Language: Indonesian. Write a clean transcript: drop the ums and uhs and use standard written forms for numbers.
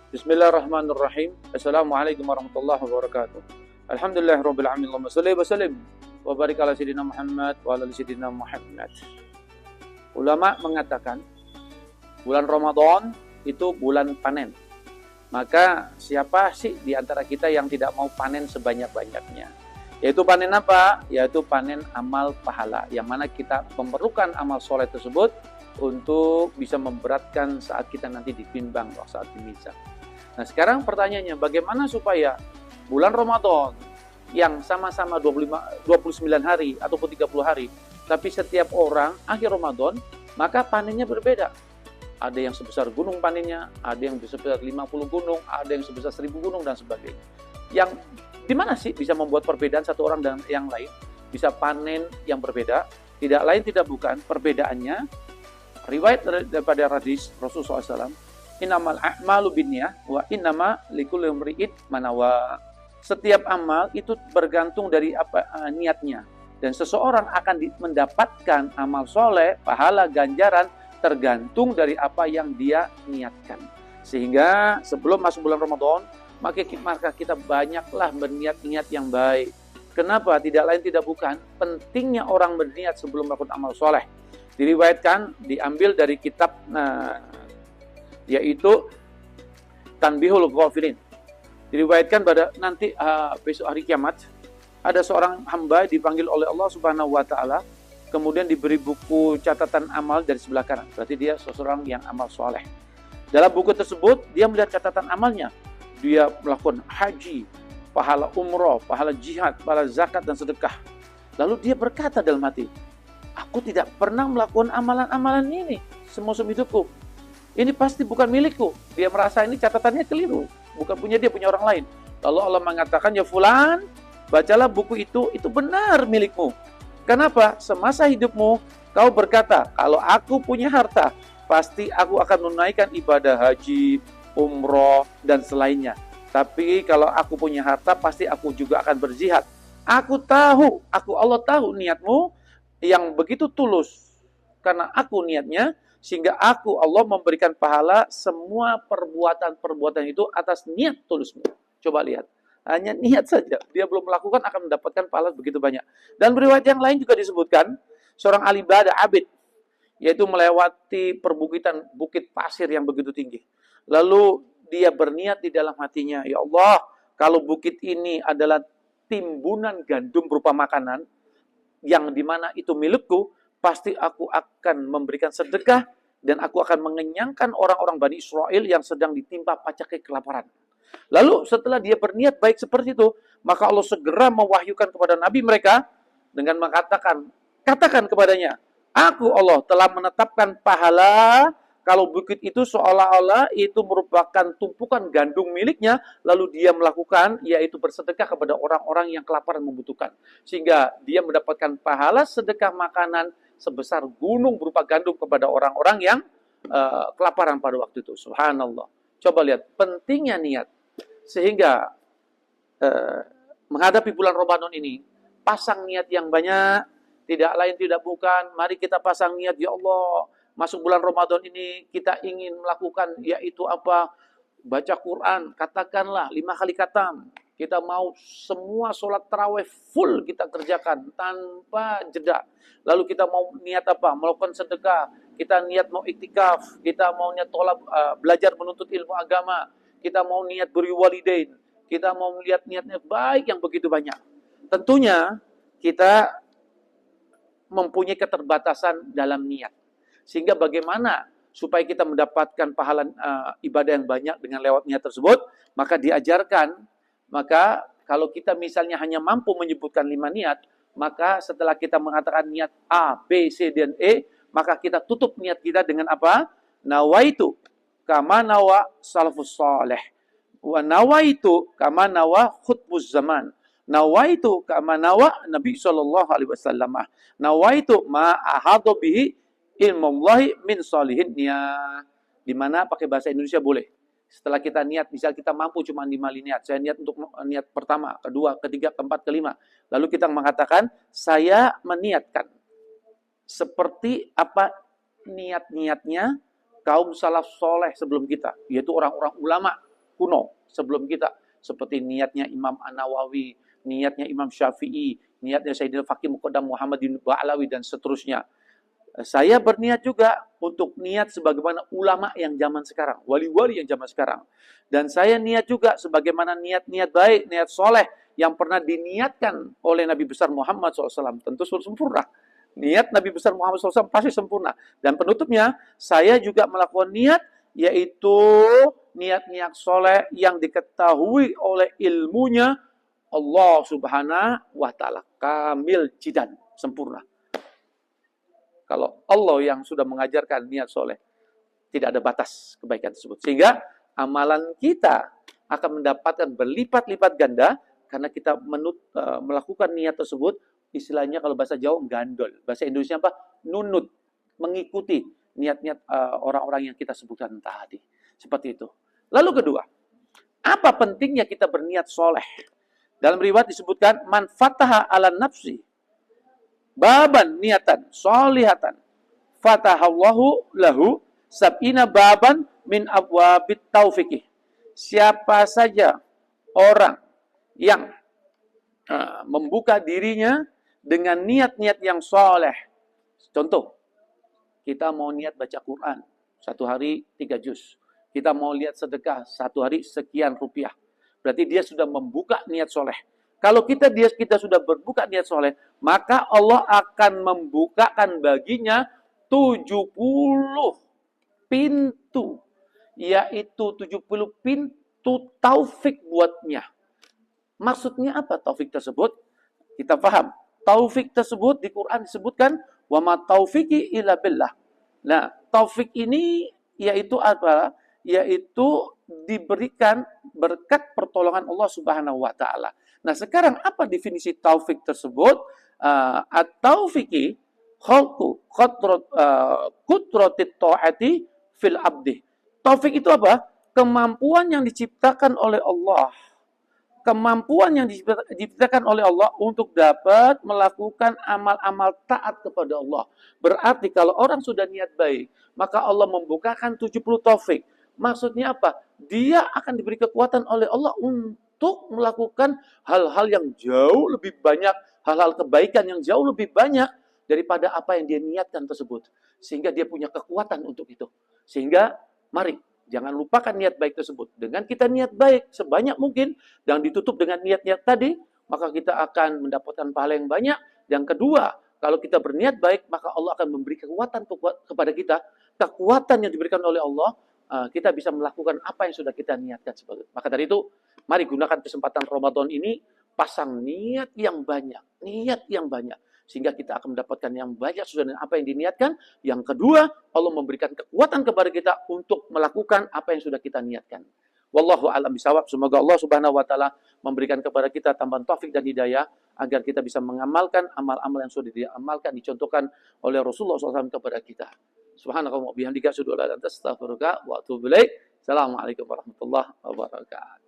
Bismillahirrahmanirrahim. Assalamualaikum warahmatullahi wabarakatuh. Alhamdulillahirabbil alamin. Allahumma shalli wa sallim wa barik ala sayyidina Muhammad wa ala sayyidina Muhammad. Ulama mengatakan bulan Ramadan itu bulan panen. Maka siapa sih di antara kita yang tidak mau panen sebanyak-banyaknya? Yaitu panen apa? Yaitu panen amal pahala. Yang mana kita memerlukan amal soleh tersebut untuk bisa memberatkan saat kita nanti ditimbang saat di mizan. Nah sekarang pertanyaannya, bagaimana supaya bulan Ramadan yang sama-sama 29 hari ataupun 30 hari, tapi setiap orang akhir Ramadan, maka panennya berbeda. Ada yang sebesar gunung panennya, ada yang sebesar 50 gunung, ada yang sebesar 1000 gunung, dan sebagainya. Yang dimana sih bisa membuat perbedaan satu orang dan yang lain? Bisa panen yang berbeda, tidak lain tidak bukan, perbedaannya, riwayat daripada hadis Rasulullah SAW, innamal a'malu binniyah wa innama likulli imri'in ma nawa. Setiap amal itu bergantung dari apa niatnya, dan seseorang akan mendapatkan amal soleh, pahala, ganjaran tergantung dari apa yang dia niatkan. Sehingga sebelum masuk bulan Ramadan, maka kita banyaklah berniat-niat yang baik. Kenapa? Tidak lain tidak bukan, pentingnya orang berniat sebelum melakukan amal soleh. Diriwayatkan, diambil dari kitab yaitu Tanbihul Ghafilin. Diriwayatkan pada nanti besok hari kiamat ada seorang hamba dipanggil oleh Allah Subhanahu wa taala, kemudian diberi buku catatan amal dari sebelah kanan. Berarti dia seseorang yang amal soleh. Dalam buku tersebut dia melihat catatan amalnya. Dia melakukan haji, pahala umroh, pahala jihad, pahala zakat dan sedekah. Lalu dia berkata dalam hati, aku tidak pernah melakukan amalan-amalan ini seumur hidupku. Ini pasti bukan milikku. Dia merasa ini catatannya keliru, bukan punya dia, punya orang lain. Lalu Allah mengatakan, ya fulan, bacalah buku itu benar milikmu. Kenapa? Semasa hidupmu kau berkata, kalau aku punya harta, pasti aku akan menunaikan ibadah haji, umroh, dan selainnya. Tapi kalau aku punya harta, pasti aku juga akan berjihad. Allah tahu niatmu yang begitu tulus. Karena aku niatnya, sehingga Allah memberikan pahala semua perbuatan-perbuatan itu atas niat tulusmu. Coba lihat. Hanya niat saja. Dia belum melakukan akan mendapatkan pahala begitu banyak. Dan riwayat yang lain juga disebutkan, seorang ahli ibadah abid, yaitu melewati perbukitan bukit pasir yang begitu tinggi. Lalu dia berniat di dalam hatinya, ya Allah, kalau bukit ini adalah timbunan gandum berupa makanan, yang dimana itu milikku, pasti aku akan memberikan sedekah dan aku akan mengenyangkan orang-orang Bani Israel yang sedang ditimpa pacaknya kelaparan. Lalu setelah dia berniat baik seperti itu, maka Allah segera mewahyukan kepada Nabi mereka dengan mengatakan, katakan kepadanya, aku Allah telah menetapkan pahala kalau bukit itu seolah-olah itu merupakan tumpukan gandum miliknya, lalu dia melakukan, yaitu bersedekah kepada orang-orang yang kelaparan membutuhkan. Sehingga dia mendapatkan pahala sedekah makanan sebesar gunung berupa gandum kepada orang-orang yang kelaparan pada waktu itu. Subhanallah. Coba lihat pentingnya niat. Sehingga menghadapi bulan Ramadan ini, pasang niat yang banyak, tidak lain tidak bukan, mari kita pasang niat, ya Allah, masuk bulan Ramadan ini kita ingin melakukan yaitu apa? Baca Quran, katakanlah 5 kali khatam. Kita mau semua sholat tarawih full kita kerjakan tanpa jeda. Lalu kita mau niat apa? Melakukan sedekah. Kita niat mau iktikaf. Kita mau niat belajar menuntut ilmu agama. Kita mau niat beri walidain. Kita mau melihat niatnya baik yang begitu banyak. Tentunya kita mempunyai keterbatasan dalam niat. Sehingga bagaimana supaya kita mendapatkan pahala ibadah yang banyak dengan lewat niat tersebut, maka diajarkan, maka kalau kita misalnya hanya mampu menyebutkan 5 niat, maka setelah kita mengatakan niat A, B, C, dan E, maka kita tutup niat kita dengan apa? Nawaitu kama nawa salafus salih. Wa nawaitu kama nawa khutbuz zaman. Nawaitu kama nawa Nabi SAW. Nawaitu ma ahadu bihi ilmullahi min solihinnya. Dimana pakai bahasa Indonesia boleh. Setelah kita niat, misal kita mampu cuma 5 niat. Saya niat untuk niat pertama, kedua, ketiga, keempat, kelima. Lalu kita mengatakan, saya meniatkan. Seperti apa niat-niatnya kaum salaf soleh sebelum kita. Yaitu orang-orang ulama. kuno sebelum kita. Seperti niatnya Imam An-Nawawi, niatnya Imam Syafi'i, niatnya Sayyidina Faqih Muqaddam Muhammad bin Ba'alawi, dan seterusnya. Saya berniat juga untuk niat sebagaimana ulama yang zaman sekarang, wali-wali yang zaman sekarang. Dan saya niat juga sebagaimana niat-niat baik, niat soleh yang pernah diniatkan oleh Nabi besar Muhammad SAW. Tentu sempurna. Niat Nabi besar Muhammad SAW pasti sempurna. Dan penutupnya, saya juga melakukan niat, yaitu niat-niat soleh yang diketahui oleh ilmunya Allah Subhanahu wa Ta'ala. Kamil jidan, sempurna. Kalau Allah yang sudah mengajarkan niat soleh, tidak ada batas kebaikan tersebut. Sehingga amalan kita akan mendapatkan berlipat-lipat ganda karena kita melakukan niat tersebut. Istilahnya kalau bahasa Jawa gandol, bahasa Indonesia apa? Nunut, mengikuti niat-niat orang-orang yang kita sebutkan tadi. Seperti itu. Lalu kedua, apa pentingnya kita berniat soleh? Dalam riwayat disebutkan, man fataha ala nafsi baban niatan solihatan fatahallahu lahu sab'ina baban min abwabit taufiqih. Siapa saja orang yang membuka dirinya dengan niat-niat yang soleh. Contoh, kita mau niat baca Quran, 1 hari 3 juz. Kita mau lihat sedekah, 1 hari sekian rupiah. Berarti dia sudah membuka niat soleh. Kalau kita sudah berbuka niat soleh, maka Allah akan membukakan baginya 70 pintu. Yaitu 70 pintu taufik buatnya. Maksudnya apa taufik tersebut? Kita paham. Taufik tersebut di Quran disebutkan wa ma taufiqi illa billah. Nah, taufik ini yaitu apa? Yaitu diberikan berkat pertolongan Allah Subhanahu wa Ta'ala. Nah, sekarang apa definisi taufik tersebut? At-taufiqi khalqu qudratit ta'ati fil abdi. Taufik itu apa? Kemampuan yang diciptakan oleh Allah. Kemampuan yang diciptakan oleh Allah untuk dapat melakukan amal-amal taat kepada Allah. Berarti kalau orang sudah niat baik, maka Allah membukakan 70 taufik. Maksudnya apa? Dia akan diberi kekuatan oleh Allah untuk melakukan hal-hal yang jauh lebih banyak, hal-hal kebaikan yang jauh lebih banyak daripada apa yang dia niatkan tersebut. Sehingga dia punya kekuatan untuk itu. Sehingga mari, jangan lupakan niat baik tersebut. Dengan kita niat baik sebanyak mungkin dan ditutup dengan niat-niat tadi, maka kita akan mendapatkan pahala yang banyak. Yang kedua, kalau kita berniat baik, maka Allah akan memberi kekuatan kepada kita. Kekuatan yang diberikan oleh Allah, kita bisa melakukan apa yang sudah kita niatkan. Maka dari itu, mari gunakan kesempatan Ramadan ini, pasang niat yang banyak. Niat yang banyak. Sehingga kita akan mendapatkan yang banyak sesuai dengan apa yang diniatkan. Yang kedua, Allah memberikan kekuatan kepada kita untuk melakukan apa yang sudah kita niatkan. Wallahu a'lam bishawab. Semoga Allah Subhanahu wa Ta'ala memberikan kepada kita tambahan taufik dan hidayah agar kita bisa mengamalkan amal-amal yang sudah diamalkan, dicontohkan oleh Rasulullah SAW kepada kita. Subhanallah wa bihamdika asyhadu an la ilaha illa anta astaghfiruka wa atubu ilaik. Assalamualaikum warahmatullahi wabarakatuh.